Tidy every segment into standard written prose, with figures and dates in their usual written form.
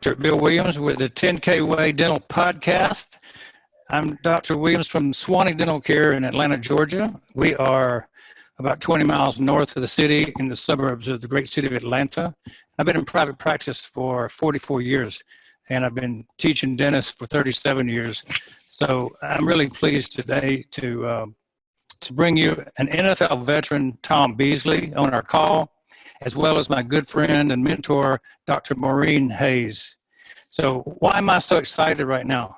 Dr. Bill Williams with the 10K Way Dental Podcast. I'm Dr. Williams from Swanee Dental Care in Atlanta, Georgia. We are about 20 miles north of the city in the suburbs of the great city of Atlanta. I've been in private practice for 44 years, and I've been teaching dentists for 37 years. So I'm really pleased today to bring you an NFL veteran, Tom Beasley, on our call, as well as my good friend and mentor, Dr. Maureen Hayes. So why am I so excited right now?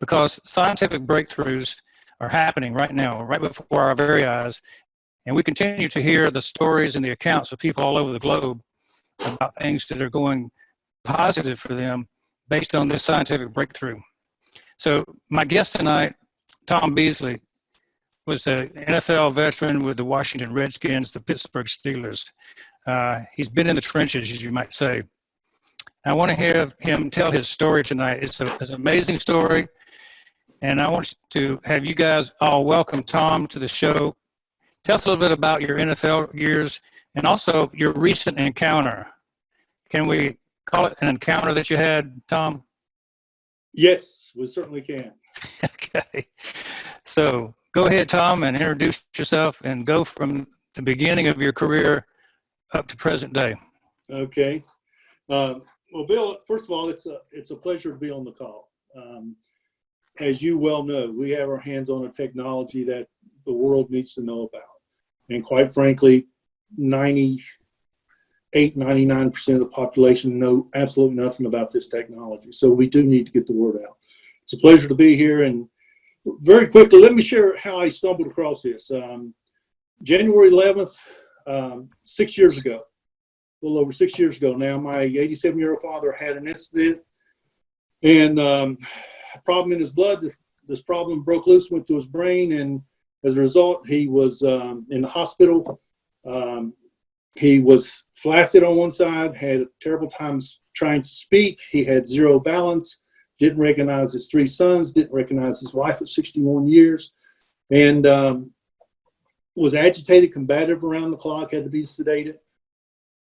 Because scientific breakthroughs are happening right now, right before our very eyes, and we continue to hear the stories and the accounts of people all over the globe about things that are going positive for them based on this scientific breakthrough. So my guest tonight, Tom Beasley, was an NFL veteran with the Washington Redskins, the Pittsburgh Steelers. He's been in the trenches, as you might say. I want to hear him tell his story tonight. It's an amazing story, and I want to have you guys all welcome Tom to the show. Tell us a little bit about your NFL years and also your recent encounter. Can we call it an encounter that you had, Tom? Yes, we certainly can. Okay. So go ahead, Tom, and introduce yourself and go from the beginning of your career up to present day. Okay. Well, Bill, first of all, it's a pleasure to be on the call. As you well know, we have our hands on a technology that the world needs to know about. And quite frankly, 99% of the population know absolutely nothing about this technology. So we do need to get the word out. It's a pleasure to be here. And very quickly, let me share how I stumbled across this. January 11th, 6 years ago, a little over 6 years ago now, my 87-year-old father had an incident and a problem in his blood. This problem broke loose, went to his brain, and as a result, he was in the hospital. He was flaccid on one side, had a terrible time trying to speak. He had zero balance, didn't recognize his three sons, didn't recognize his wife of 61 years, and was agitated, combative around the clock, had to be sedated.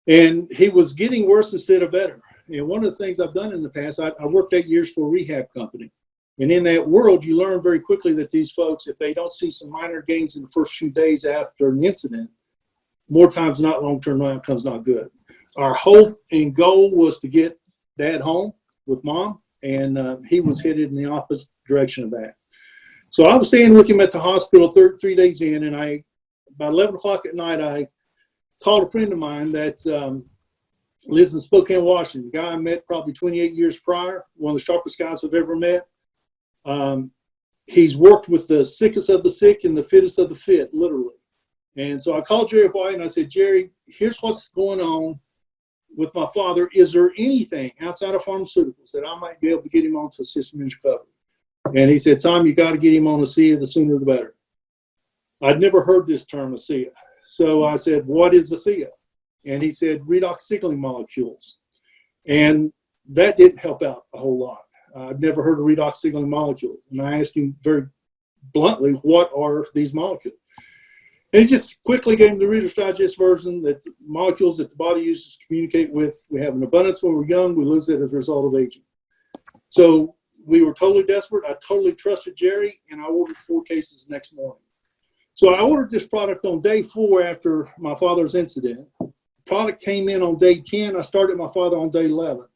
And he was getting worse instead of better. And one of the things I've done in the past, I worked 8 years for a rehab company. And in that world, you learn very quickly that these folks, if they don't see some minor gains in the first few days after an incident, more times than not, long-term outcome's not good. Our hope and goal was to get Dad home with Mom, and he was headed in the opposite direction of that. So I was staying with him at the hospital 3 days in, and about 11 o'clock at night, I called a friend of mine that lives in Spokane, Washington, a guy I met probably 28 years prior, one of the sharpest guys I've ever met. He's worked with the sickest of the sick and the fittest of the fit, literally. And so I called Jerry White and I said, Jerry, here's what's going on with my father. Is there anything outside of pharmaceuticals that I might be able to get him on to assist him in recovery? And he said, Tom, you got to get him on Asea, the sooner the better. I'd never heard this term, Asea. So I said, what is Asea? And he said, redox signaling molecules. And that didn't help out a whole lot. I've never heard of redox signaling molecules. And I asked him very bluntly, what are these molecules? And he just quickly gave me the Reader's Digest version, that the molecules that the body uses to communicate with, we have an abundance when we're young, we lose it as a result of aging. So we were totally desperate. I totally trusted Jerry, and I ordered 4 cases next morning. So I ordered this product on day 4 after my father's incident. The product came in on day 10. I started my father on day 11.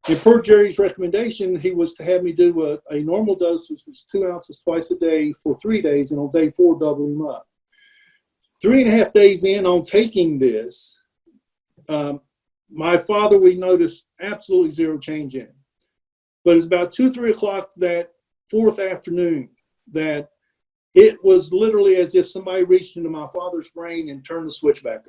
And per Jerry's recommendation, he was to have me do a normal dose, which was 2 ounces twice a day for 3 days, and on day 4, double him up. 3.5 days in on taking this, my father, we noticed absolutely zero change in him. But it's about 2, 3 o'clock that 4th afternoon that it was literally as if somebody reached into my father's brain and turned the switch back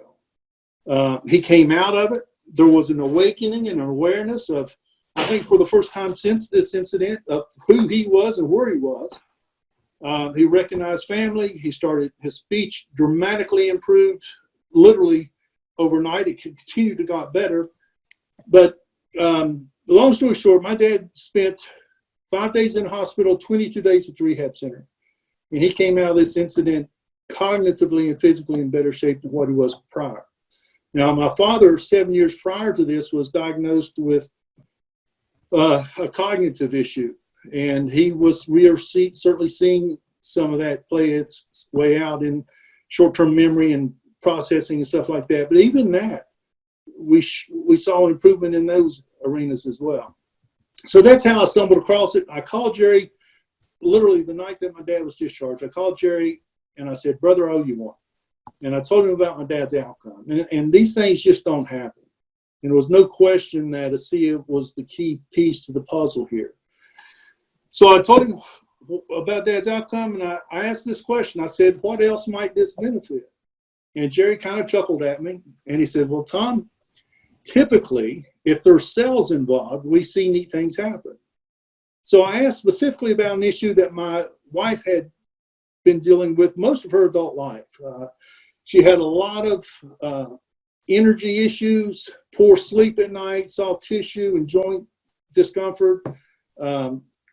on. He came out of it. There was an awakening and an awareness of, I think for the first time since this incident, of who he was and where he was. He recognized family. He started, his speech dramatically improved, literally overnight. It continued to get better. But the long story short, my dad spent 5 days in the hospital, 22 days at the rehab center. And he came out of this incident cognitively and physically in better shape than what he was prior. Now, my father, 7 years prior to this, was diagnosed with a cognitive issue. And we are certainly seeing some of that play its way out in short-term memory and processing and stuff like that. But even that, we saw an improvement in those arenas as well. So that's how I stumbled across it. I called Jerry literally the night that my dad was discharged. I called Jerry and I said, "Brother, I owe you one." And I told him about my dad's outcome. And these things just don't happen. And there was no question that Asea was the key piece to the puzzle here. So I told him about Dad's outcome, and I asked this question. I said, "What else might this benefit?" And Jerry kind of chuckled at me, and he said, "Well, Tom, typically, if there's cells involved, we see neat things happen." So I asked specifically about an issue that my wife had been dealing with most of her adult life. She had a lot of energy issues, poor sleep at night, soft tissue and joint discomfort,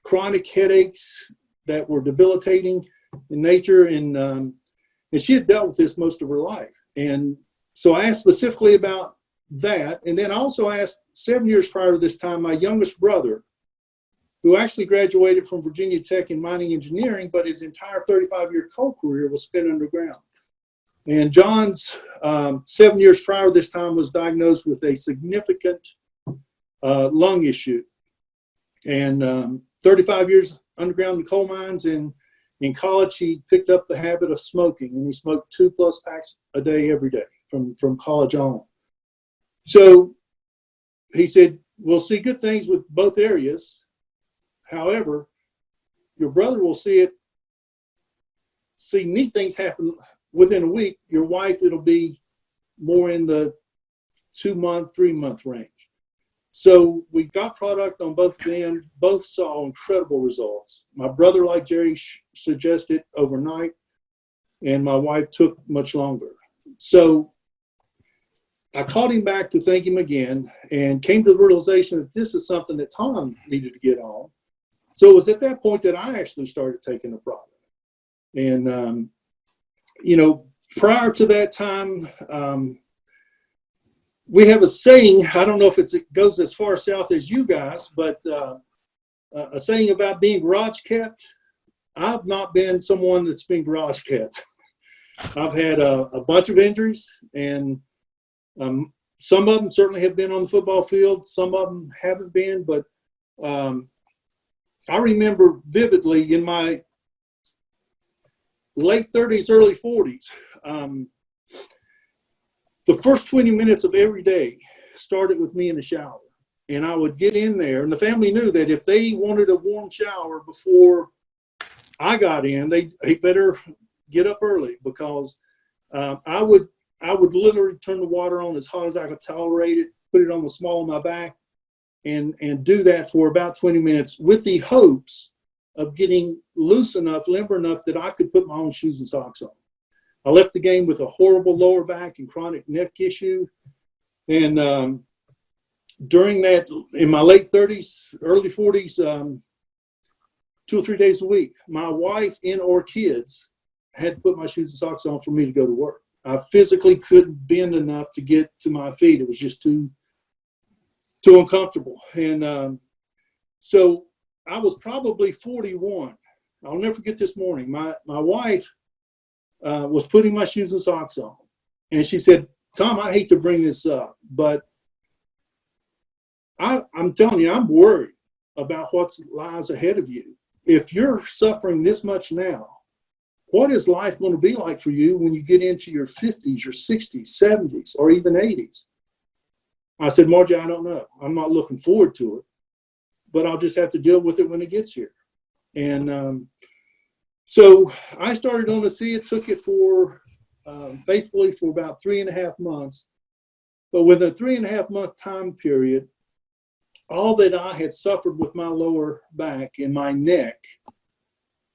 chronic headaches that were debilitating in nature. And she had dealt with this most of her life. And so I asked specifically about that. And then I also asked 7 years prior to this time, my youngest brother, who actually graduated from Virginia Tech in mining engineering, but his entire 35-year coal career was spent underground. And John's 7 years prior to this time was diagnosed with a significant lung issue. And 35 years underground in coal mines, and in college he picked up the habit of smoking, and he smoked 2+ packs a day every day from college on. So he said, "We'll see good things with both areas. However, your brother will see neat things happen within a week. Your wife, it'll be more in the 2-month, 3-month range." So we got product on both of them. Both saw incredible results. My brother, like Jerry suggested, overnight, and my wife took much longer. So I called him back to thank him again and came to the realization that this is something that Tom needed to get on. So it was at that point that I actually started taking the product. And, prior to that time, we have a saying, I don't know if it goes as far south as you guys, but a saying about being garage kept. I've not been someone that's been garage kept. I've had a bunch of injuries, and some of them certainly have been on the football field. Some of them haven't been, but I remember vividly in my late 30s, early 40s, the first 20 minutes of every day started with me in the shower. And I would get in there, and the family knew that if they wanted a warm shower before I got in, they better get up early, because I would literally turn the water on as hot as I could tolerate it, put it on the small of my back, and do that for about 20 minutes with the hopes of getting loose enough, limber enough that I could put my own shoes and socks on. I left the game with a horrible lower back and chronic neck issue. And during that, in my late 30s, early 40s, 2 or 3 days a week, my wife and or kids had to put my shoes and socks on for me to go to work. I physically couldn't bend enough to get to my feet. It was just too uncomfortable. And so I was probably 41. I'll never forget this morning. My wife was putting my shoes and socks on. And she said, "Tom, I hate to bring this up, but I'm telling you, I'm worried about what lies ahead of you. If you're suffering this much now, what is life going to be like for you when you get into your 50s, your 60s, 70s, or even 80s? I said, "Margie, I don't know. I'm not looking forward to it, but I'll just have to deal with it when it gets here." And so I started on Asea, took it for faithfully for about 3.5 months. But with a 3.5 month time period, all that I had suffered with my lower back and my neck,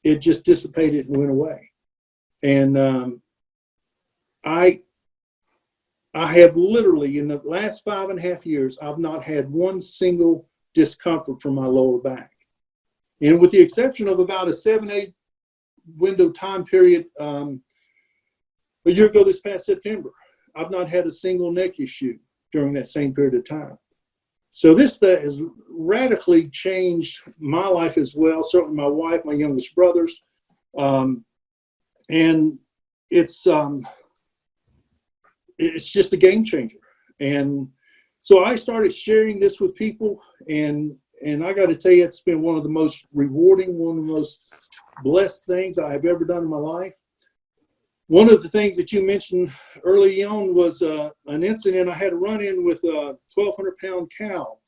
it just dissipated and went away. And I have literally, in the last 5.5 years, I've not had one single discomfort from my lower back. And with the exception of about a 7-8 window time period, a year ago this past September, I've not had a single neck issue during that same period of time. So this that has radically changed my life as well. Certainly my wife, my youngest brothers, and it's just a game changer. And so I started sharing this with people, and I got to tell you, it's been one of the most rewarding, one of the most blessed things I have ever done in my life. One of the things that you mentioned early on was an incident. I had a run-in with a 1,200-pound cow.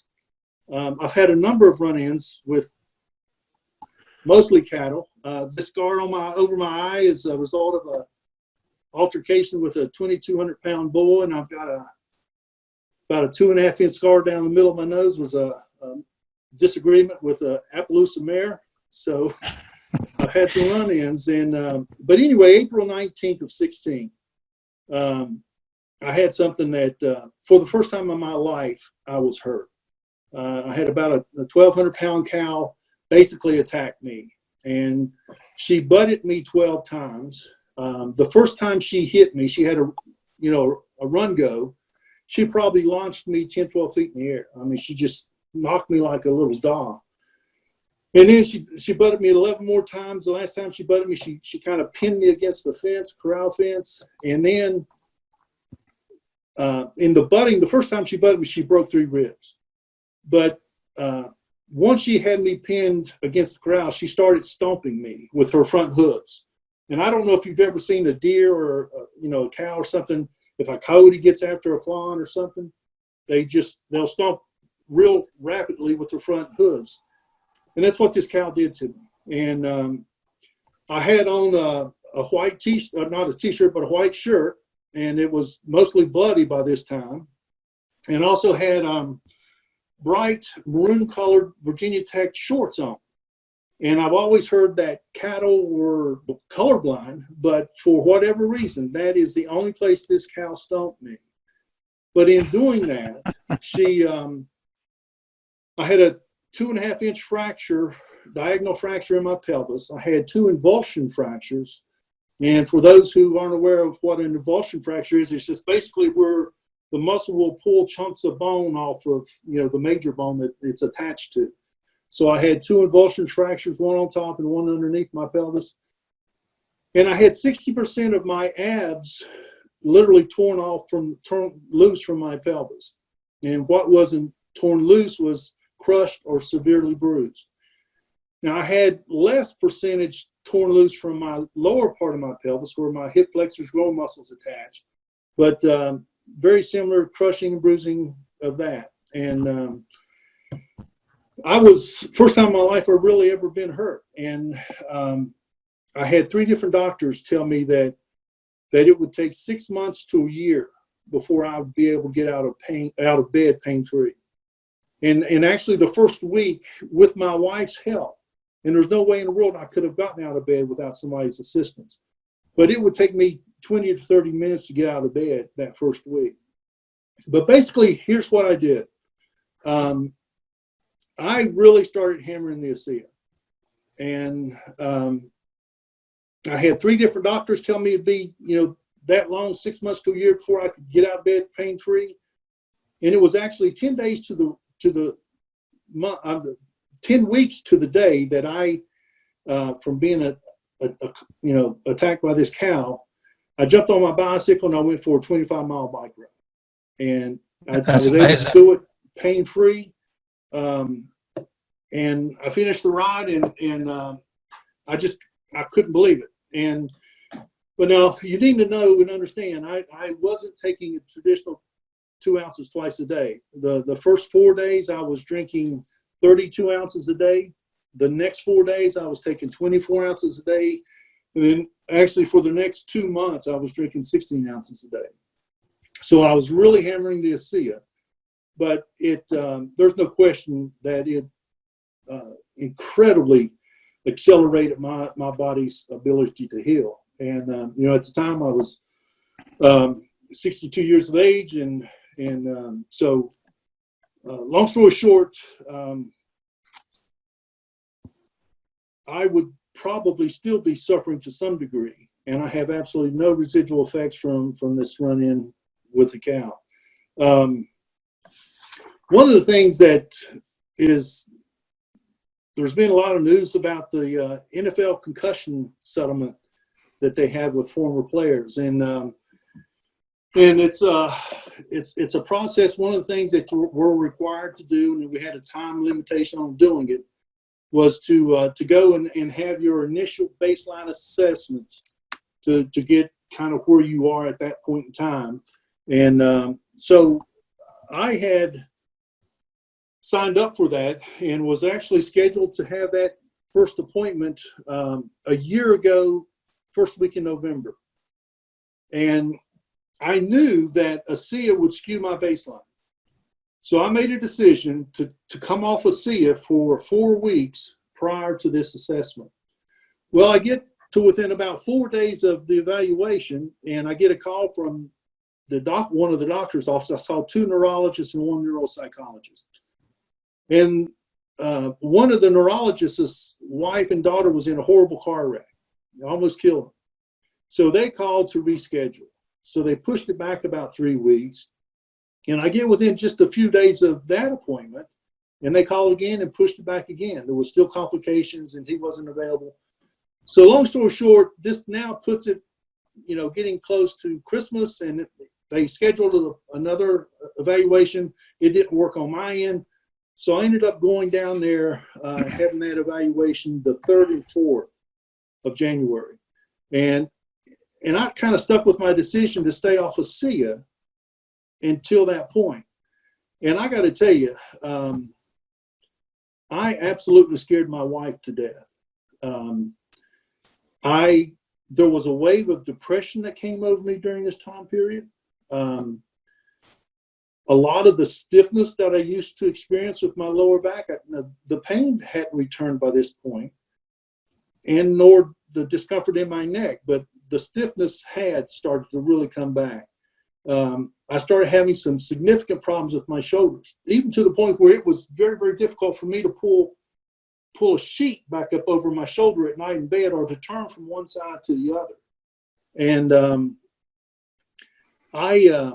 I've had a number of run-ins with mostly cattle. This scar on over my eye is a result of an altercation with a 2,200-pound bull, and I've got about a 2.5-inch scar down the middle of my nose. Was a disagreement with a Appaloosa mare. So I've had some run-ins, and but anyway, April 19th of 16, I had something that for the first time in my life I was hurt. I had about a 1,200-pound cow basically attack me, and she butted me 12 times. The first time she hit me, she had a run go. She probably launched me 10, 12 feet in the air. I mean, she just knocked me like a little doll. And then she butted me 11 more times. The last time she butted me, she kind of pinned me against the fence, corral fence. And then in the butting, the first time she butted me, she broke 3 ribs. But once she had me pinned against the corral, she started stomping me with her front hooves. And I don't know if you've ever seen a deer or a cow or something. If a coyote gets after a fawn or something, they'll stomp real rapidly with their front hooves. And that's what this cow did to me. And I had on a white t-shirt, not a t-shirt, but a white shirt, and it was mostly bloody by this time. And also had bright maroon-colored Virginia Tech shorts on. And I've always heard that cattle were colorblind, but for whatever reason, that is the only place this cow stomped me. But in doing that, I had a 2.5-inch fracture, diagonal fracture in my pelvis. I had 2 avulsion fractures. And for those who aren't aware of what an avulsion fracture is, it's just basically where the muscle will pull chunks of bone off of, the major bone that it's attached to. So I had 2 avulsion fractures, one on top and one underneath my pelvis. And I had 60% of my abs literally torn loose from my pelvis. And what wasn't torn loose was crushed or severely bruised. Now I had less percentage torn loose from my lower part of my pelvis where my hip flexors, groin muscles attached, but very similar crushing and bruising of that. And I was, first time in my life I've really ever been hurt. And I had 3 different doctors tell me that it would take 6 months to a year before I would be able to get out of bed pain-free. And actually the first week, with my wife's help, and there's no way in the world I could have gotten out of bed without somebody's assistance, but it would take me 20 to 30 minutes to get out of bed that first week. But basically, here's what I did. I really started hammering the Asea. And I had 3 different doctors tell me it'd be, that long, 6 months to a year before I could get out of bed pain-free. And it was actually 10 days to the 10 weeks to the day that I, from being attacked by this cow, I jumped on my bicycle and I went for a 25-mile bike ride. And I was able to do it pain-free. And I finished the ride, and I couldn't believe it. But now you need to know and understand, I wasn't taking a traditional 2 ounces twice a day. The first 4 days I was drinking 32 ounces a day. The next 4 days I was taking 24 ounces a day. And then actually for the next 2 months I was drinking 16 ounces a day. So I was really hammering the Asea. But there's no question that it incredibly accelerated my body's ability to heal. And at the time I was 62 years of age, and so long story short, I would probably still be suffering to some degree, and I have absolutely no residual effects from this run-in with the cow. one of the things that is, there's been a lot of news about the NFL concussion settlement that they have with former players, and it's a process. One of the things that we're required to do, and we had a time limitation on doing it, was to go and have your initial baseline assessment to get kind of where you are at that point in time. And so I had signed up for that and was actually scheduled to have that first appointment a year ago, first week in November. And I knew that Asea would skew my baseline. So I made a decision to come off Asea for 4 weeks prior to this assessment. Well, I get to within about 4 days of the evaluation, and I get a call from one of the doctor's office. I saw 2 neurologists and 1 neuropsychologist. And one of the neurologist's wife and daughter was in a horrible car wreck. They almost killed them. So they called to reschedule. So they pushed it back about 3 weeks. And I get within just a few days of that appointment, and they called again and pushed it back again. There was still complications, and he wasn't available. So long story short, this now puts it, getting close to Christmas, and they scheduled another evaluation. It didn't work on my end. So I ended up going down there, having that evaluation the 3rd and 4th of January. And I kind of stuck with my decision to stay off of Asea until that point. And I got to tell you, I absolutely scared my wife to death. There was a wave of depression that came over me during this time period. A lot of the stiffness that I used to experience with my lower back, the pain hadn't returned by this point, and nor the discomfort in my neck, but the stiffness had started to really come back. I started having some significant problems with my shoulders, even to the point where it was very, very difficult for me to pull a sheet back up over my shoulder at night in bed, or to turn from one side to the other. And I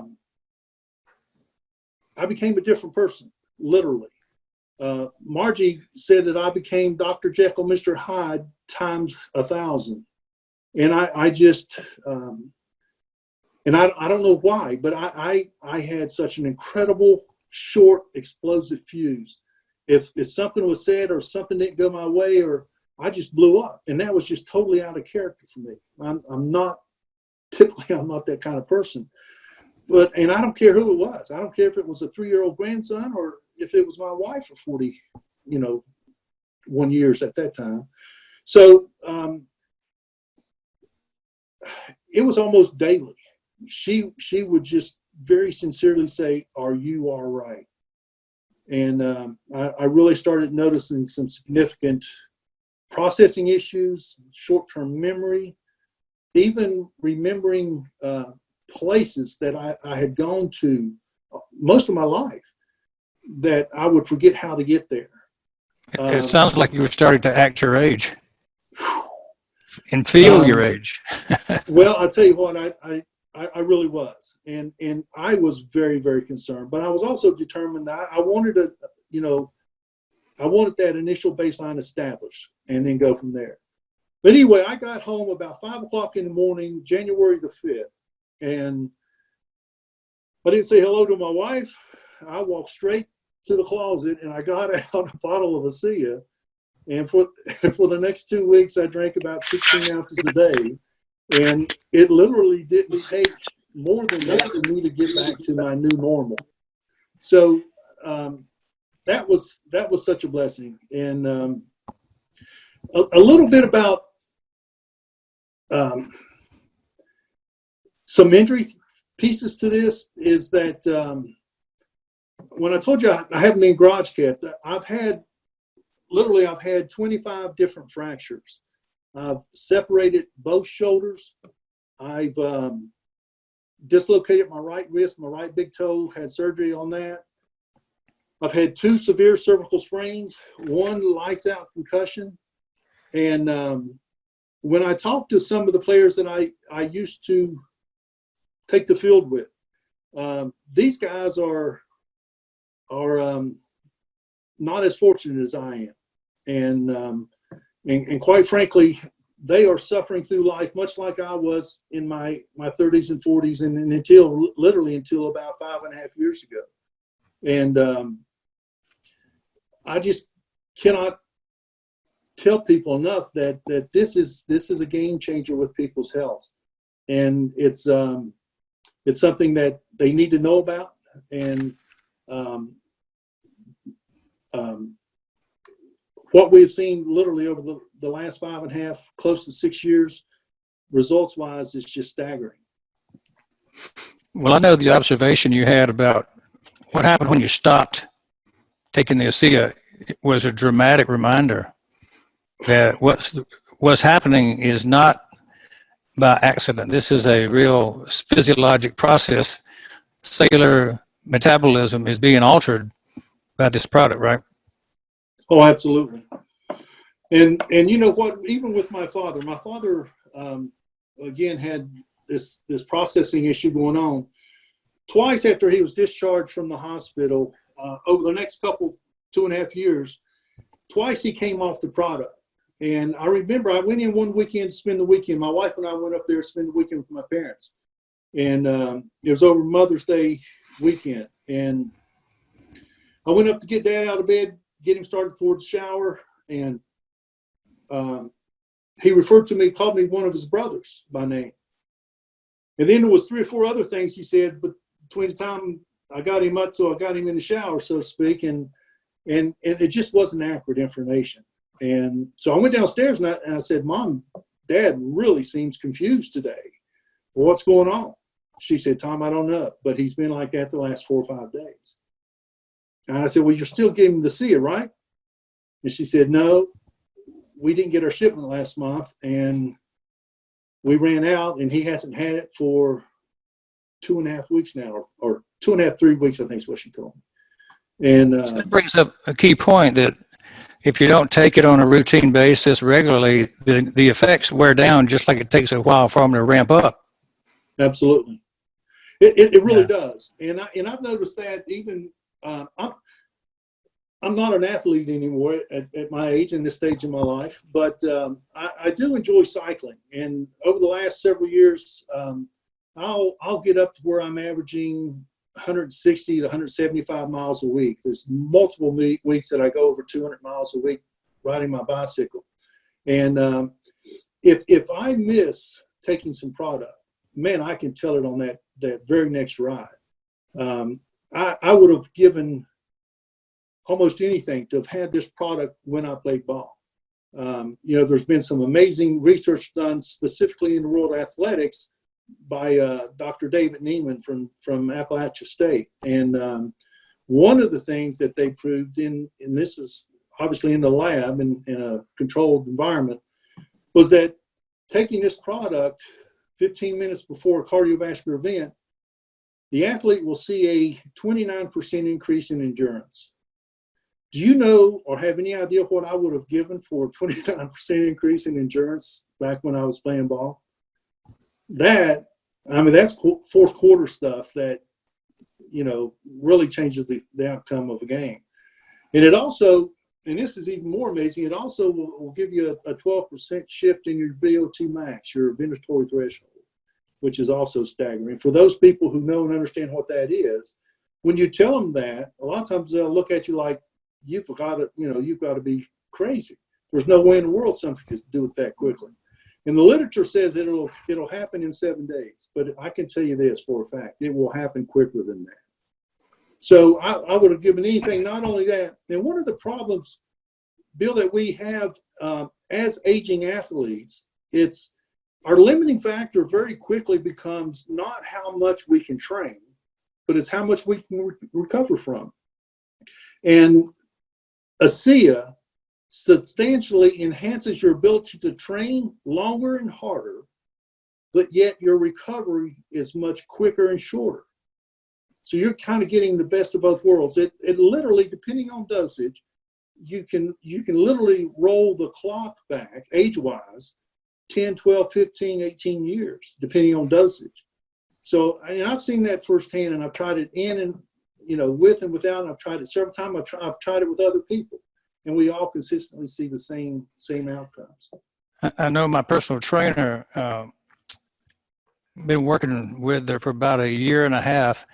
became a different person, literally. Margie said that I became Dr. Jekyll, Mr. Hyde times 1,000. And I just, and I don't know why, but I had such an incredible, short, explosive fuse. If something was said or something didn't go my way, or I just blew up. And that was just totally out of character for me. I'm not that kind of person. And I don't care who it was. I don't care if it was a 3-year-old grandson or if it was my wife for 41 years at that time. So it was almost daily. She would just very sincerely say, "Are you all right?" And I really started noticing some significant processing issues, short-term memory, even remembering places that I had gone to most of my life that I would forget how to get there. It sounds like you were starting to act your age and feel your age. Well, I'll tell you what, I really was. And I was very, very concerned. But I was also determined that I wanted I wanted that initial baseline established and then go from there. But anyway, I got home about 5 o'clock in the morning, January the 5th. And I didn't say hello to my wife. I walked straight to the closet and I got out a bottle of Asea. And for the next 2 weeks, I drank about 16 ounces a day. And it literally didn't take more than that for me to get back to my new normal. So that was such a blessing. And a little bit about some injury pieces to this is that when I told you I haven't been garage kept, I've had 25 different fractures. I've separated both shoulders. I've dislocated my right wrist, my right big toe, had surgery on that. I've had 2 severe cervical sprains, 1 lights out concussion. And when I talked to some of the players that I used to take the field with, these guys are are not as fortunate as I am, and quite frankly, they are suffering through life much like I was in my 30s and 40s, and until literally until about 5.5 years ago. And I just cannot tell people enough that this is a game changer with people's health, and it's something that they need to know about. And what we've seen literally over the last 5.5, close to 6 years, results-wise, is just staggering. Well, I know the observation you had about what happened when you stopped taking the Asea was a dramatic reminder that what's happening is not by accident. This is a real physiologic process. Cellular metabolism is being altered by this product, right? Oh, absolutely. And you know what? Even with my father again had this processing issue going on. Twice after he was discharged from the hospital, over the next 2.5 years, twice he came off the product. And I remember I went in one weekend to spend the weekend. My wife and I went up there to spend the weekend with my parents. And it was over Mother's Day weekend. And I went up to get Dad out of bed, get him started towards the shower. And he called me one of his brothers by name. And then there was 3 or 4 other things he said, but between the time I got him up till I got him in the shower, so to speak, and it just wasn't accurate information. And so I went downstairs and I said, Mom, Dad really seems confused today. Well, what's going on? She said, Tom, I don't know, but he's been like that the last 4 or 5 days. And I said, well, you're still giving the Asea, right? And she said, no, we didn't get our shipment last month, and we ran out, and he hasn't had it for 2.5 weeks now, or 2.5, 3 weeks, I think is what she told me. And so that brings up a key point that if you don't take it on a routine basis regularly, the effects wear down just like it takes a while for them to ramp up. Absolutely. It really does. And I've noticed that even, I'm not an athlete anymore at my age and this stage in my life, but I do enjoy cycling. And over the last several years, I'll get up to where I'm averaging 160 to 175 miles a week. There's multiple weeks that I go over 200 miles a week riding my bicycle. And if I miss taking some product, man, I can tell it on that very next ride. I would have given almost anything to have had this product when I played ball. There's been some amazing research done specifically in the world of athletics by Dr. David Neiman from Appalachia State. And one of the things that they proved and this is obviously in the lab in a controlled environment, was that taking this product 15 minutes before a cardiovascular event, the athlete will see a 29% increase in endurance. Do you know or have any idea what I would have given for a 29% increase in endurance back when I was playing ball? That's fourth quarter stuff that, really changes the outcome of a game. And it also, and this is even more amazing, it also will give you a 12% shift in your VO2 max, your ventilatory threshold, which is also staggering. For those people who know and understand what that is, when you tell them that, a lot of times they'll look at you like, you've got to be crazy. There's no way in the world something could do it that quickly. And the literature says that it'll happen in 7 days. But I can tell you this for a fact, it will happen quicker than that. So I would have given anything, not only that. And one of the problems, Bill, that we have as aging athletes, it's our limiting factor very quickly becomes not how much we can train, but it's how much we can recover from. And Asea substantially enhances your ability to train longer and harder, but yet your recovery is much quicker and shorter. So you're kind of getting the best of both worlds. It literally, depending on dosage, you can literally roll the clock back age-wise 10, 12, 15, 18 years, depending on dosage. So I've seen that firsthand, and I've tried it in and with and without. And I've tried it several times. I've tried it with other people, and we all consistently see the same outcomes. I know my personal trainer, been working with her for about a year and a half.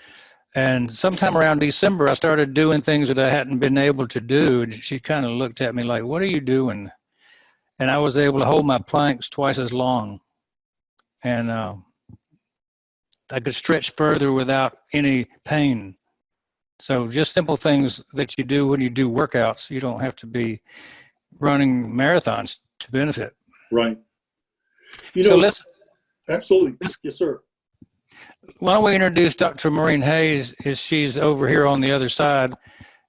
And sometime around December, I started doing things that I hadn't been able to do. And she kind of looked at me like, "What are you doing?" And I was able to hold my planks twice as long. And I could stretch further without any pain. So just simple things that you do when you do workouts. You don't have to be running marathons to benefit. Right. Absolutely. Yes, sir. Why don't we introduce Dr. Maureen Hayes, as she's over here on the other side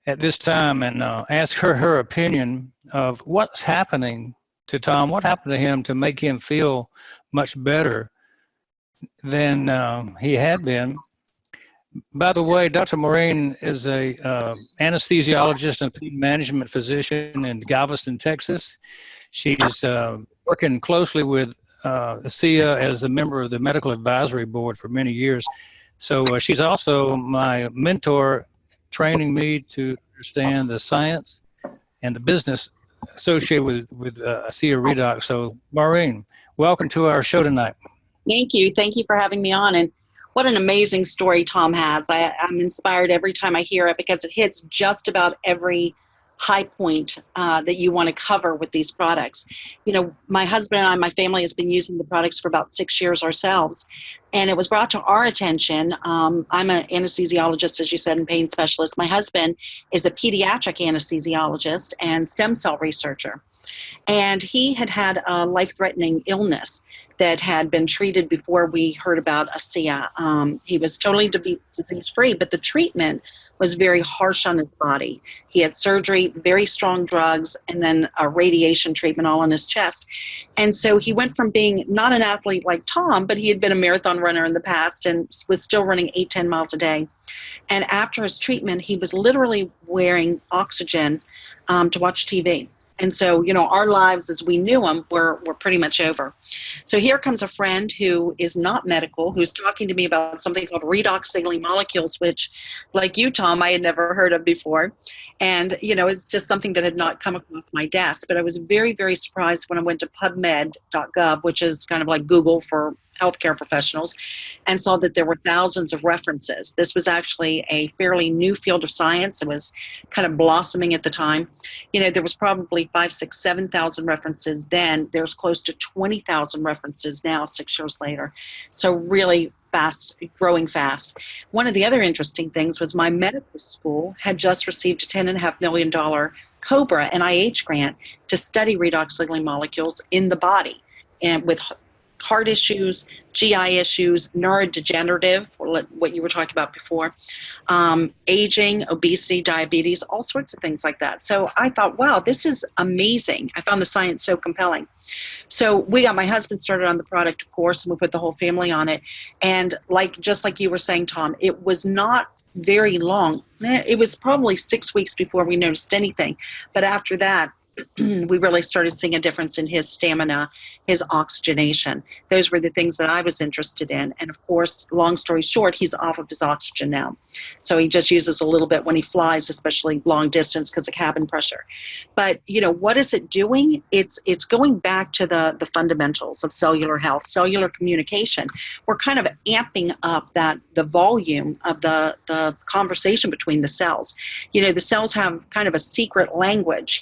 at this time, and ask her opinion of what's happening to Tom, what happened to him to make him feel much better than he had been. By the way, Dr. Maureen is a anesthesiologist and pain management physician in Galveston, Texas. She's working closely with Asea as a member of the medical advisory board for many years. So she's also my mentor, training me to understand the science and the business associated with Asea Redox. So Maureen, welcome to our show tonight. Thank you. Thank you for having me on. And what an amazing story Tom has. I'm inspired every time I hear it because it hits just about every high point that you want to cover with these products. My husband and I, my family has been using the products for about 6 years ourselves. And it was brought to our attention. I'm an anesthesiologist, as you said, and pain specialist. My husband is a pediatric anesthesiologist and stem cell researcher. And he had had a life-threatening illness that had been treated before we heard about Asea. He was totally disease-free, but the treatment was very harsh on his body. He had surgery, very strong drugs, and then a radiation treatment all on his chest. And so he went from being not an athlete like Tom, but he had been a marathon runner in the past and was still running 8-10 miles a day. And after his treatment, he was literally wearing oxygen to watch TV. And so, our lives as we knew them were pretty much over. So here comes a friend who is not medical, who's talking to me about something called redox signaling molecules, which, like you, Tom, I had never heard of before. And, it's just something that had not come across my desk. But I was very, very surprised when I went to PubMed.gov, which is kind of like Google for healthcare professionals, and saw that there were thousands of references. This was actually a fairly new field of science. It was kind of blossoming at the time. There was probably 5,000, 6,000, 7,000 references then. There's close to 20,000 references now, 6 years later. So really fast, growing fast. One of the other interesting things was my medical school had just received a $10.5 million COBRA NIH grant to study redox signaling molecules in the body, and with heart issues, GI issues, neurodegenerative, what you were talking about before, aging, obesity, diabetes, all sorts of things like that. So I thought, wow, this is amazing. I found the science so compelling. So we got my husband started on the product, of course, and we put the whole family on it. And just like you were saying, Tom, it was not very long. It was probably 6 weeks before we noticed anything. But after that, we really started seeing a difference in his stamina, his oxygenation. Those were the things that I was interested in. And of course, long story short, he's off of his oxygen now. So he just uses a little bit when he flies, especially long distance because of cabin pressure. But, what is it doing? It's going back to the fundamentals of cellular health, cellular communication. We're kind of amping up the volume of the conversation between the cells. The cells have kind of a secret language.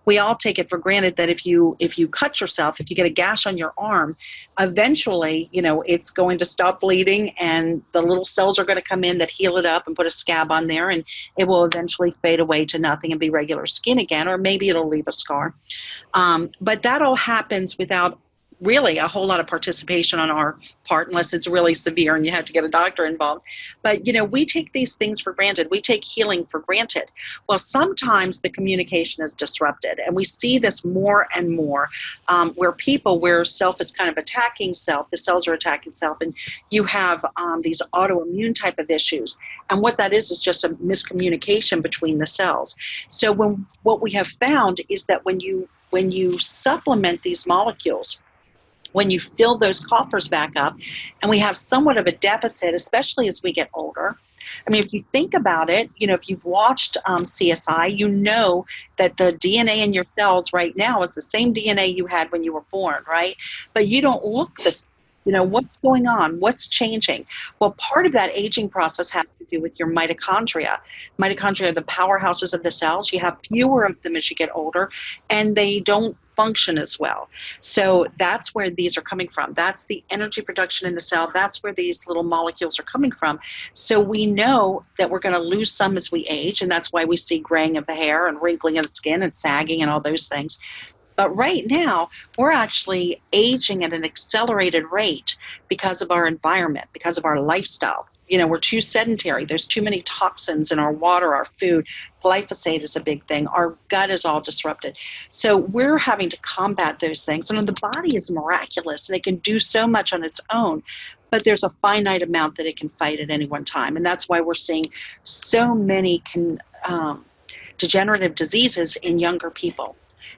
We all take it for granted that if you cut yourself, if you get a gash on your arm, eventually, it's going to stop bleeding and the little cells are going to come in that heal it up and put a scab on there, and it will eventually fade away to nothing and be regular skin again, or maybe it'll leave a scar. But that all happens without really a whole lot of participation on our part, unless it's really severe and you have to get a doctor involved. But, we take these things for granted. We take healing for granted. Well, sometimes the communication is disrupted, and we see this more and more where self is kind of attacking self, the cells are attacking self, and you have these autoimmune type of issues. And what that is just a miscommunication between the cells. So what we have found is that when you supplement these molecules, when you fill those coffers back up, and we have somewhat of a deficit, especially as we get older, I mean, if you think about it, if you've watched CSI, you know that the DNA in your cells right now is the same DNA you had when you were born, right? But you don't look the same. What's going on? What's changing? Well, part of that aging process has to do with your mitochondria. Mitochondria are the powerhouses of the cells. You have fewer of them as you get older, and they don't function as well. So that's where these are coming from. That's the energy production in the cell. That's where these little molecules are coming from. So we know that we're going to lose some as we age, and that's why we see graying of the hair and wrinkling of the skin and sagging and all those things. But right now, we're actually aging at an accelerated rate because of our environment, because of our lifestyle. We're too sedentary. There's too many toxins in our water, our food. Glyphosate is a big thing. Our gut is all disrupted. So we're having to combat those things. And the body is miraculous, and it can do so much on its own. But there's a finite amount that it can fight at any one time. And that's why we're seeing so many degenerative diseases in younger people.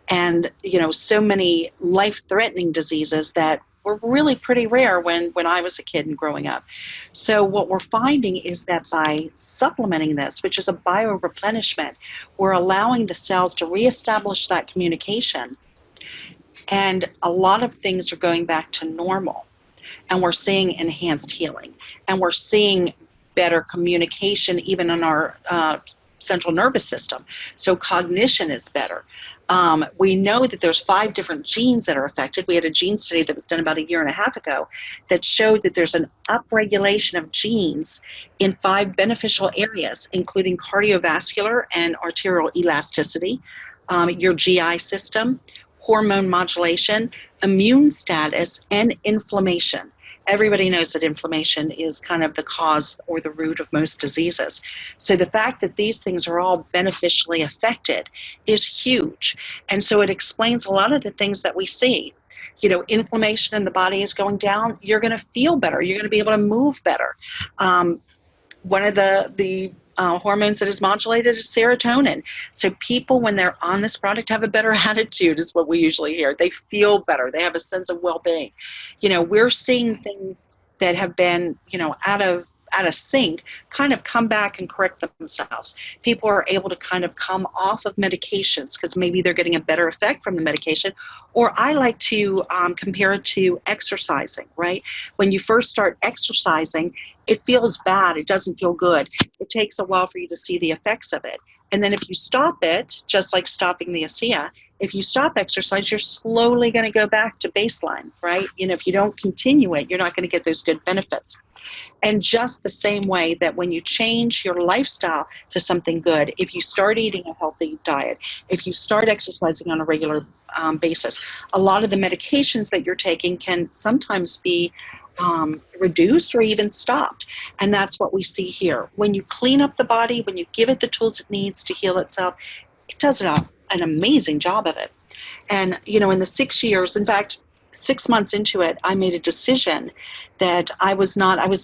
And, so many life-threatening diseases that were really pretty rare when I was a kid and growing up. So what we're finding is that by supplementing this, which is a bio-replenishment, we're allowing the cells to reestablish that communication. And a lot of things are going back to normal. And we're seeing enhanced healing. And we're seeing better communication even in our central nervous system. So cognition is better. We know that there's 5 different genes that are affected. We had a gene study that was done about 1.5 years ago that showed that there's an upregulation of genes in 5 beneficial areas, including cardiovascular and arterial elasticity, your GI system, hormone modulation, immune status, and inflammation. Everybody knows that inflammation is kind of the cause or the root of most diseases. So the fact that these things are all beneficially affected is huge. And so it explains a lot of the things that we see. Inflammation in the body is going down. You're going to feel better. You're going to be able to move better. One of the hormones that is modulated is serotonin. So people, when they're on this product, have a better attitude is what we usually hear. They feel better. They have a sense of well-being. We're seeing things that have been, out of sync kind of come back and correct themselves. People are able to kind of come off of medications because maybe they're getting a better effect from the medication. Or I like to compare it to exercising, right? When you first start exercising, it feels bad. It doesn't feel good. It takes a while for you to see the effects of it. And then if you stop it, just like stopping the Asea, if you stop exercise, you're slowly going to go back to baseline, right? If you don't continue it, you're not going to get those good benefits. And just the same way that when you change your lifestyle to something good, if you start eating a healthy diet, if you start exercising on a regular basis, a lot of the medications that you're taking can sometimes be reduced or even stopped. And that's what we see here. When you clean up the body, when you give it the tools it needs to heal itself, it does an amazing job of it. And, in the 6 years, in fact, 6 months into it, I made a decision that I was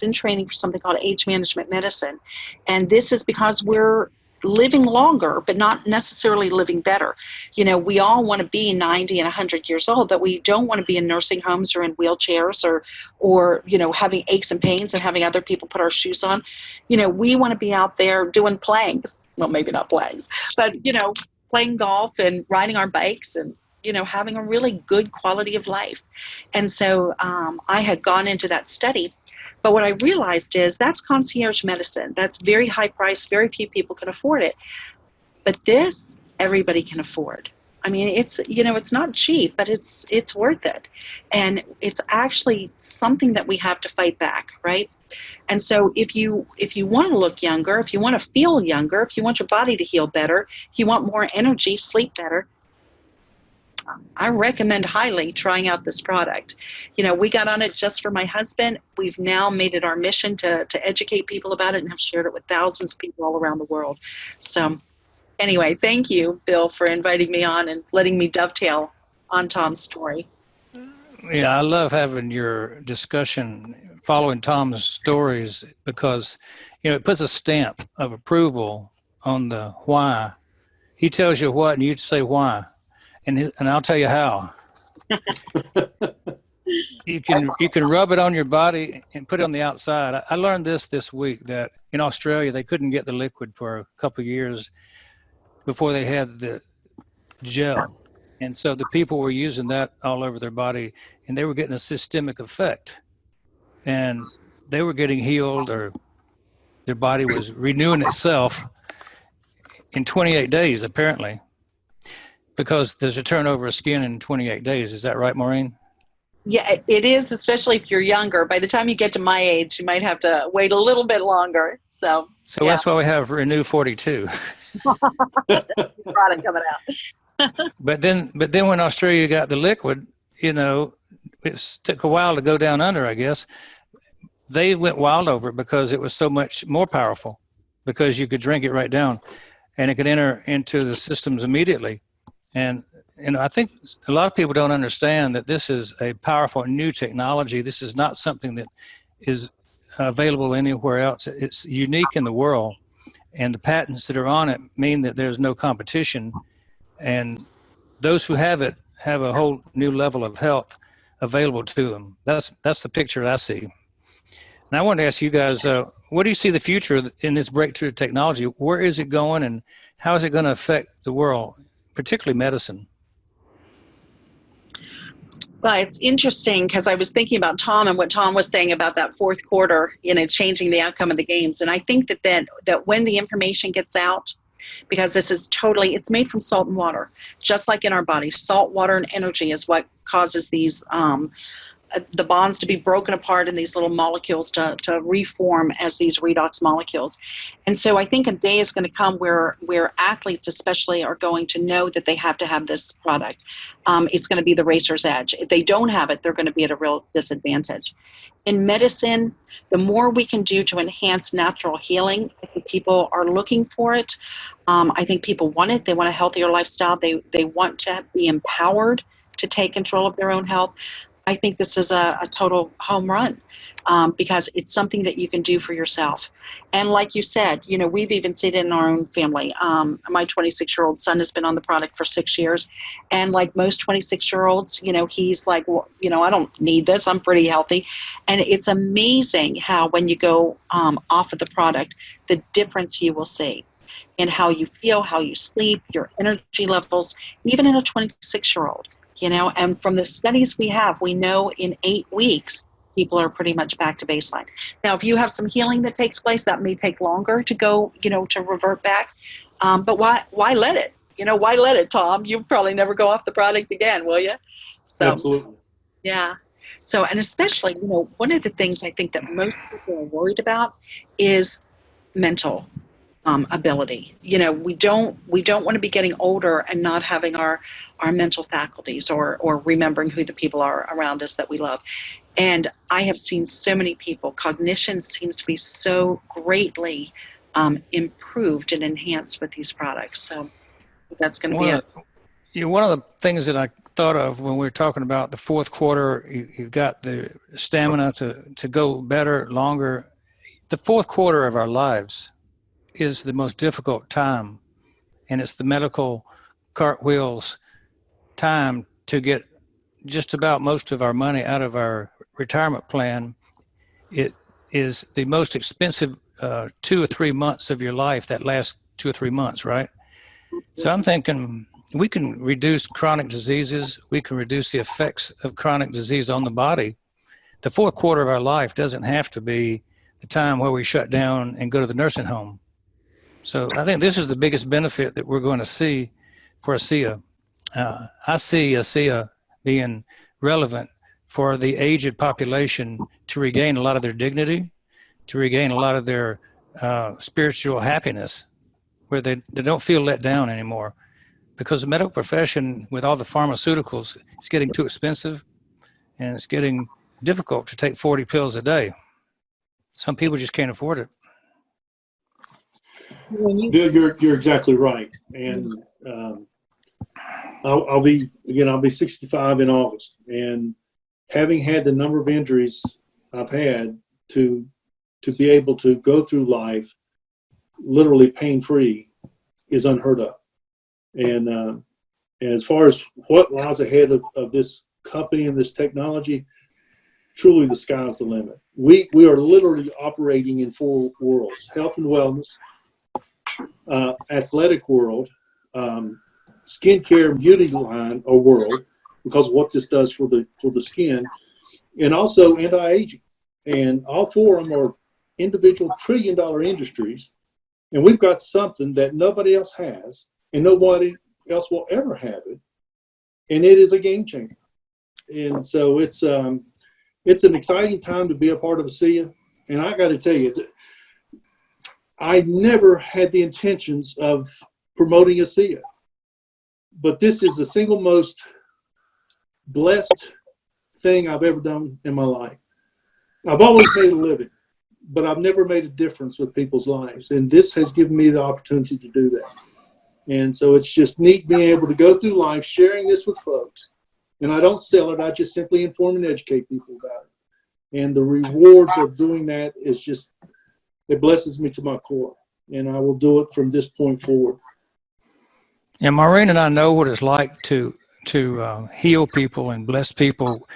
in training for something called age management medicine. And this is because we're living longer, but not necessarily living better. We all want to be 90 and 100 years old, but we don't want to be in nursing homes or in wheelchairs or having aches and pains and having other people put our shoes on. We want to be out there doing planks. Well, maybe not planks, but, playing golf and riding our bikes and, having a really good quality of life. And so I had gone into that study. But what I realized is that's concierge medicine. That's very high price. Very few people can afford it. But this, everybody can afford. I mean, it's not cheap, but it's worth it. And it's actually something that we have to fight back, right? And so if you want to look younger, if you want to feel younger, if you want your body to heal better, if you want more energy, sleep better, I recommend highly trying out this product. We got on it just for my husband. We've now made it our mission to educate people about it and have shared it with thousands of people all around the world. So anyway, thank you, Bill, for inviting me on and letting me dovetail on Tom's story. Yeah, I love having your discussion, following Tom's stories, because, it puts a stamp of approval on the why. He tells you what and you say why. And I'll tell you how. you can rub it on your body and put it on the outside. I learned this week that in Australia they couldn't get the liquid for a couple of years before they had the gel, and so the people were using that all over their body, and they were getting a systemic effect, and they were getting healed, or their body was renewing itself in 28 days apparently, because there's a turnover of skin in 28 days. Is that right, Maureen? Yeah, it is, especially if you're younger. By the time you get to my age, you might have to wait a little bit longer. So yeah. That's why we have Renew 42. Product coming out. But then when Australia got the liquid, it took a while to go down under, I guess. They went wild over it because it was so much more powerful, because you could drink it right down and it could enter into the systems immediately. And I think a lot of people don't understand that this is a powerful new technology. This is not something that is available anywhere else. It's unique in the world, and the patents that are on it mean that there's no competition, and those who have it have a whole new level of health available to them. That's the picture I see. And I wanted to ask you guys, what do you see the future in this breakthrough technology? Where is it going, and how is it going to affect the world, particularly medicine? Well, it's interesting because I was thinking about Tom and what Tom was saying about that fourth quarter, changing the outcome of the games. And I think that when the information gets out, because this is it's made from salt and water, just like in our body. Salt, water, and energy is what causes these the bonds to be broken apart and these little molecules to reform as these redox molecules. And so I think a day is going to come where athletes especially are going to know that they have to have this product. It's going to be the racer's edge. If they don't have it, they're going to be at a real disadvantage. In medicine, the more we can do to enhance natural healing, I think people are looking for it. I think people want it. They want a healthier lifestyle. They want to be empowered to take control of their own health. I think this is a total home run because it's something that you can do for yourself. And like you said, we've even seen it in our own family. My 26-year-old son has been on the product for 6 years. And like most 26-year-olds, he's like, well, I don't need this. I'm pretty healthy. And it's amazing how when you go off of the product, the difference you will see in how you feel, how you sleep, your energy levels, even in a 26-year-old. And from the studies we have, we know in 8 weeks, people are pretty much back to baseline. Now, if you have some healing that takes place, that may take longer to go, to revert back. But why let it? Why let it, Tom? You'll probably never go off the product again, will you? So, absolutely. Yeah. So, and especially, one of the things I think that most people are worried about is mental ability. We don't want to be getting older and not having our mental faculties or remembering who the people are around us that we love. And I have seen so many people, cognition seems to be so greatly improved and enhanced with these products. So that's going to be it. One of the things that I thought of when we were talking about the fourth quarter, you've got the stamina to go better, longer. The fourth quarter of our lives is the most difficult time, and it's the medical cartwheels time to get just about most of our money out of our retirement plan. It is the most expensive 2 or 3 months of your life, that last 2 or 3 months, right? So I'm thinking we can reduce chronic diseases. We can reduce the effects of chronic disease on the body. The fourth quarter of our life doesn't have to be the time where we shut down and go to the nursing home. So I think this is the biggest benefit that we're going to see for Asea. I see Asea being relevant for the aged population to regain a lot of their dignity, to regain a lot of their spiritual happiness, where they don't feel let down anymore. Because the medical profession, with all the pharmaceuticals, it's getting too expensive, and it's getting difficult to take 40 pills a day. Some people just can't afford it. You're exactly right, and I'll be 65 in August, and having had the number of injuries I've had, to be able to go through life literally pain-free is unheard of. And as far as what lies ahead of this company and this technology, truly the sky's the limit. We are literally operating in 4 worlds: health and wellness, athletic world, skincare and beauty line or world, because of what this does for the skin, and also anti-aging. And all 4 of them are individual trillion-dollar industries, and we've got something that nobody else has, and nobody else will ever have it, and it is a game changer. And so it's an exciting time to be a part of Asea. And I got to tell you, I never had the intentions of promoting Asea, but this is the single most blessed thing I've ever done in my life. I've always made a living, but I've never made a difference with people's lives. And this has given me the opportunity to do that. And so it's just neat being able to go through life sharing this with folks. And I don't sell it. I just simply inform and educate people about it. And the rewards of doing that is just, it blesses me to my core. And I will do it from this point forward. Yeah, Maureen and I know what it's like to heal people and bless people,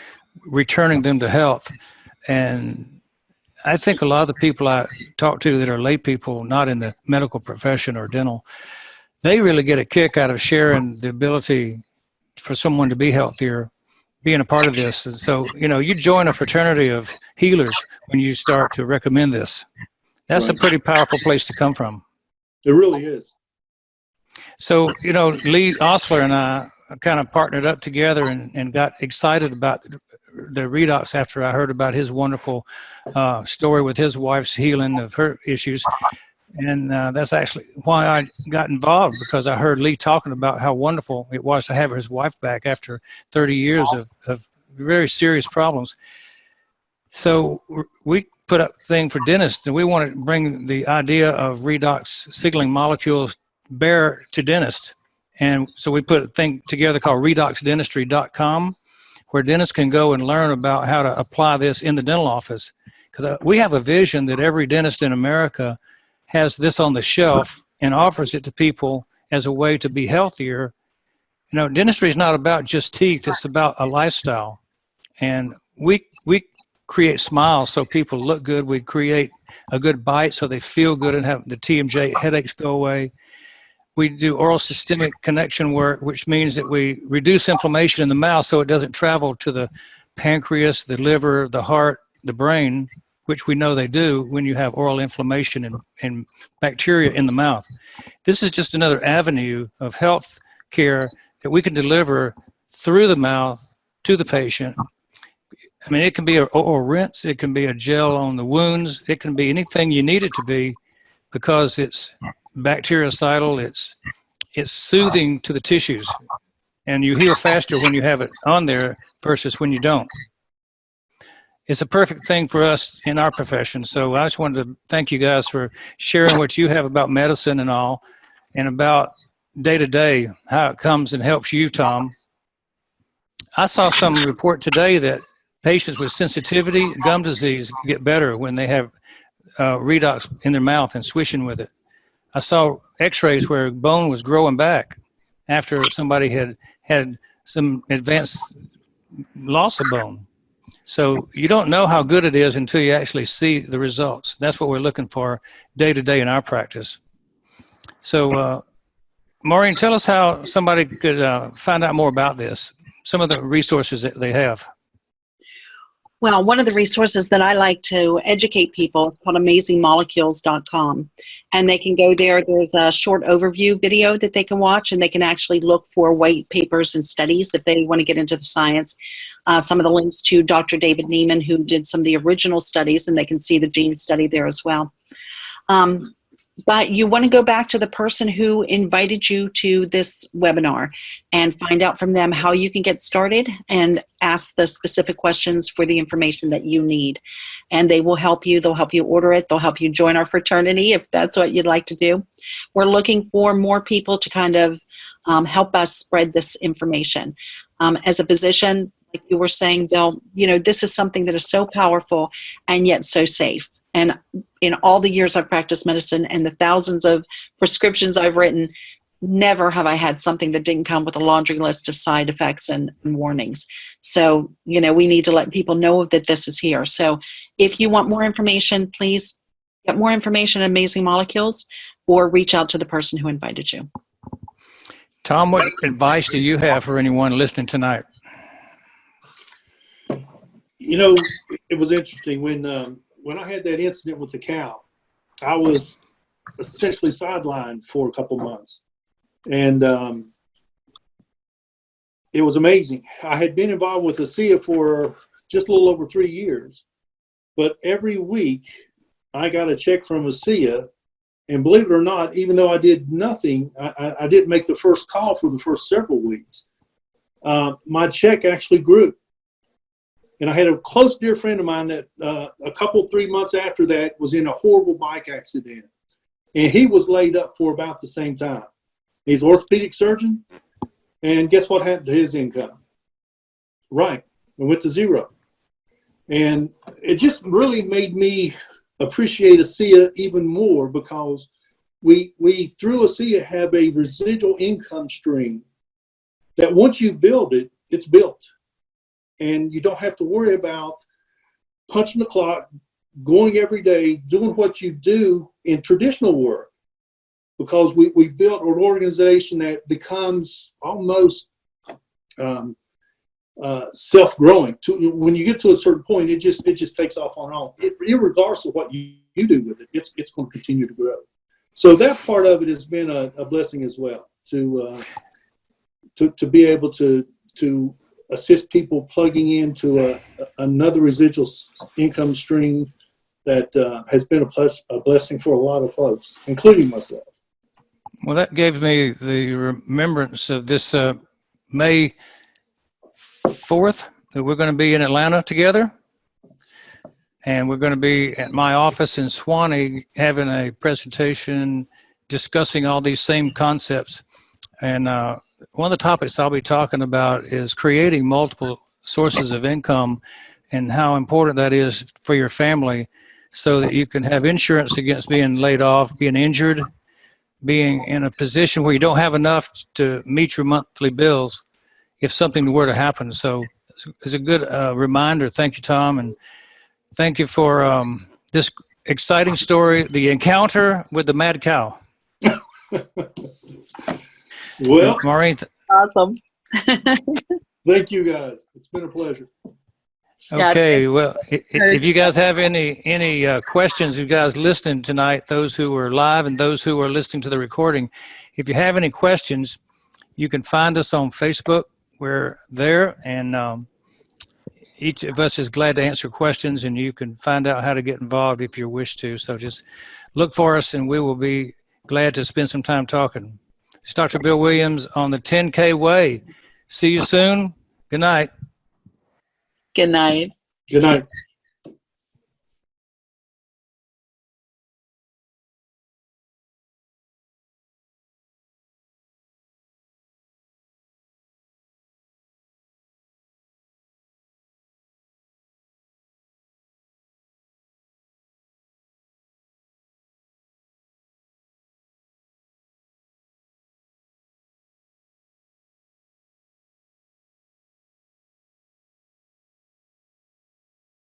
returning them to health. And I think a lot of the people I talk to that are lay people, not in the medical profession or dental, they really get a kick out of sharing the ability for someone to be healthier, being a part of this. And so, you join a fraternity of healers when you start to recommend this. That's right. A pretty powerful place to come from. It really is. So, Lee Osler and I kind of partnered up together and got excited about the Redox after I heard about his wonderful story with his wife's healing of her issues. And that's actually why I got involved, because I heard Lee talking about how wonderful it was to have his wife back after 30 years of very serious problems. So we put up a thing for dentists, and we wanted to bring the idea of redox signaling molecules bare to dentists. And so we put a thing together called redoxdentistry.com, where dentists can go and learn about how to apply this in the dental office. Because we have a vision that every dentist in America has this on the shelf and offers it to people as a way to be healthier. Dentistry is not about just teeth, it's about a lifestyle. And we create smiles so people look good. We create a good bite so they feel good and have the TMJ headaches go away. We do oral systemic connection work, which means that we reduce inflammation in the mouth so it doesn't travel to the pancreas, the liver, the heart, the brain, which we know they do when you have oral inflammation and bacteria in the mouth. This is just another avenue of health care that we can deliver through the mouth to the patient. I mean, it can be an oral rinse, it can be a gel on the wounds, it can be anything you need it to be, because it's bactericidal, it's soothing to the tissues, and you heal faster when you have it on there versus when you don't. It's a perfect thing for us in our profession. So I just wanted to thank you guys for sharing what you have about medicine and all, and about day-to-day, how it comes and helps you, Tom. I saw some report today that patients with sensitivity, gum disease, get better when they have redox in their mouth and swishing with it. I saw x-rays where bone was growing back after somebody had some advanced loss of bone. So you don't know how good it is until you actually see the results. That's what we're looking for day to day in our practice. So Maureen, tell us how somebody could find out more about this, some of the resources that they have. Well, one of the resources that I like to educate people is called amazingmolecules.com. And they can go there. There's a short overview video that they can watch, and they can actually look for white papers and studies if they want to get into the science. Some of the links to Dr. David Neiman, who did some of the original studies, and they can see the gene study there as well. But you want to go back to the person who invited you to this webinar and find out from them how you can get started, and ask the specific questions for the information that you need. And they will help you. They'll help you order it. They'll help you join our fraternity if that's what you'd like to do. We're looking for more people to kind of help us spread this information. As a physician, like you were saying, Bill, this is something that is so powerful and yet so safe. And in all the years I've practiced medicine and the thousands of prescriptions I've written, never have I had something that didn't come with a laundry list of side effects and warnings. So, we need to let people know that this is here. So if you want more information, please get more information on Amazing Molecules or reach out to the person who invited you. Tom, what advice do you have for anyone listening tonight? It was interesting when I had that incident with the cow. I was essentially sidelined for a couple months, and it was amazing. I had been involved with Asea for just a little over 3 years, but every week I got a check from Asea, and believe it or not, even though I did nothing, I didn't make the first call for the first several weeks. My check actually grew. And I had a close dear friend of mine that a couple, 3 months after that was in a horrible bike accident. And he was laid up for about the same time. He's an orthopedic surgeon. And guess what happened to his income? Right. It went to zero. And it just really made me appreciate Asea even more, because we through Asea have a residual income stream that once you build it, it's built. And you don't have to worry about punching the clock, going every day, doing what you do in traditional work, because we built an organization that becomes almost self-growing. When you get to a certain point, it just takes off on its own. Regardless of what you do with it, it's going to continue to grow. So that part of it has been a blessing as well, to be able to assist people plugging into another residual income stream that has been a blessing for a lot of folks, including myself. Well, that gave me the remembrance of this May 4th that we're going to be in Atlanta together. And we're going to be at my office in Swanee having a presentation discussing all these same concepts. And one of the topics I'll be talking about is creating multiple sources of income and how important that is for your family, so that you can have insurance against being laid off, being injured, being in a position where you don't have enough to meet your monthly bills if something were to happen. So it's a good reminder. Thank you, Tom, and thank you for this exciting story, the encounter with the mad cow. Well, Maureen. Awesome. Thank you, guys. It's been a pleasure. Okay, well, if you guys have any questions, you guys listening tonight, those who are live and those who are listening to the recording, if you have any questions, you can find us on Facebook. We're there, and each of us is glad to answer questions, and you can find out how to get involved if you wish to. So just look for us, and we will be glad to spend some time talking. It's Dr. Bill Williams on the 10K Way. See you soon. Good night. Good night. Good night.